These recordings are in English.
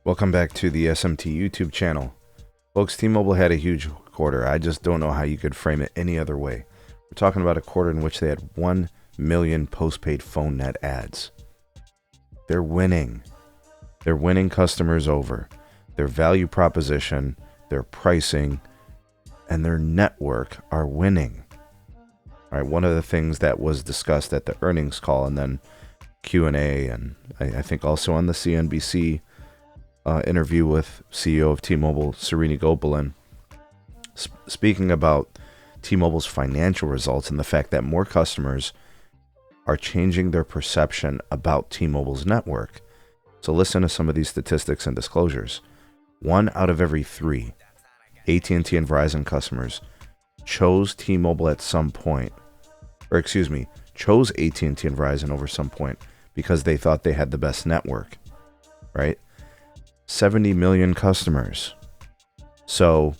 Welcome back to the SMT YouTube channel. Folks, T-Mobile had a huge quarter. I just don't know how you could frame it any other way. We're talking about a quarter in which they had 1 million postpaid phone net adds. They're winning. They're winning customers over. Their value proposition, their pricing, and their network are winning. All right, one of the things that was discussed at the earnings call and then Q&A, and I think also on the CNBC interview with CEO of T-Mobile, Srini Gopalan, speaking about T-Mobile's financial results and the fact that more customers are changing their perception about T-Mobile's network. So listen to some of these statistics and disclosures. 1 out of every 3 AT&T and Verizon customers chose T-Mobile at some point, chose AT&T and Verizon over some point because they thought they had the best network, right? 70 million customers. So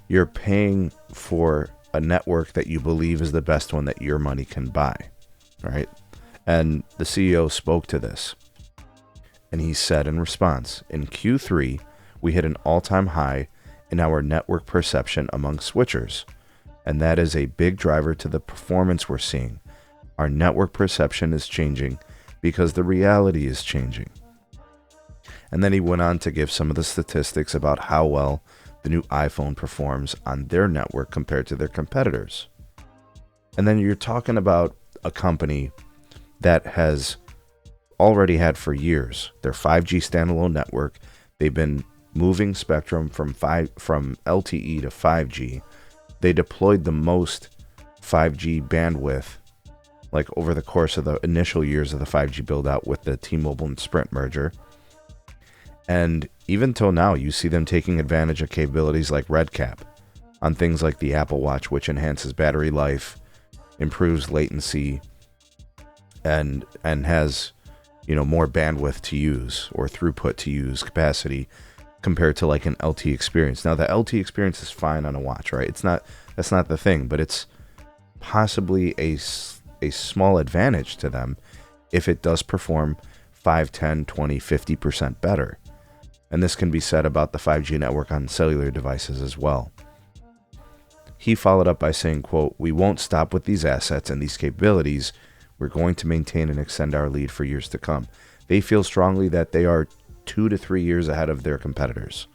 you're paying for a network that you believe is the best one that your money can buy, right? And the CEO spoke to this. And he said in response, in Q3, we hit an all-time high in our network perception among switchers. And that is a big driver to the performance we're seeing. Our network perception is changing because the reality is changing. And then he went on to give some of the statistics about how well the new iPhone performs on their network compared to their competitors. And then you're talking about a company that has already had for years their 5G standalone network. They've been moving spectrum from LTE to 5G. They deployed the most 5G bandwidth like over the course of the initial years of the 5G build out with the T-Mobile and Sprint merger. And even till now, you see them taking advantage of capabilities like RedCap on things like the Apple Watch, which enhances battery life, improves latency, and has, more bandwidth to use or throughput to use, capacity compared to like an LTE experience. Now, the LTE experience is fine on a watch, right? That's not the thing, but it's possibly a small advantage to them if it does perform 5, 10, 20, 50% better. And this can be said about the 5G network on cellular devices as well. He followed up by saying, quote, "We won't stop with these assets and these capabilities. We're going to maintain and extend our lead for years to come." They feel strongly that they are 2 to 3 years ahead of their competitors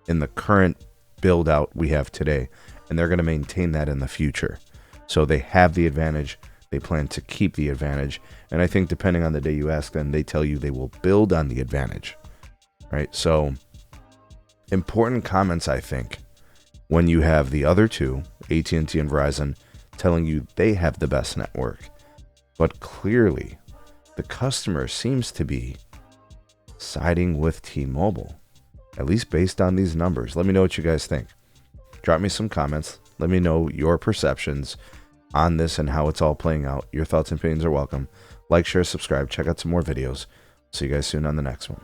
in the current build out we have today, and they're going to maintain that in the future. So they have the advantage. They plan to keep the advantage. And I think depending on the day you ask them, they tell you they will build on the advantage. Right? So important comments, I think, when you have the other two, AT&T and Verizon, telling you they have the best network. But clearly, the customer seems to be siding with T-Mobile, at least based on these numbers. Let me know what you guys think. Drop me some comments. Let me know your perceptions on this and how it's all playing out. Your thoughts and opinions are welcome. Like, share, subscribe. Check out some more videos. See you guys soon on the next one.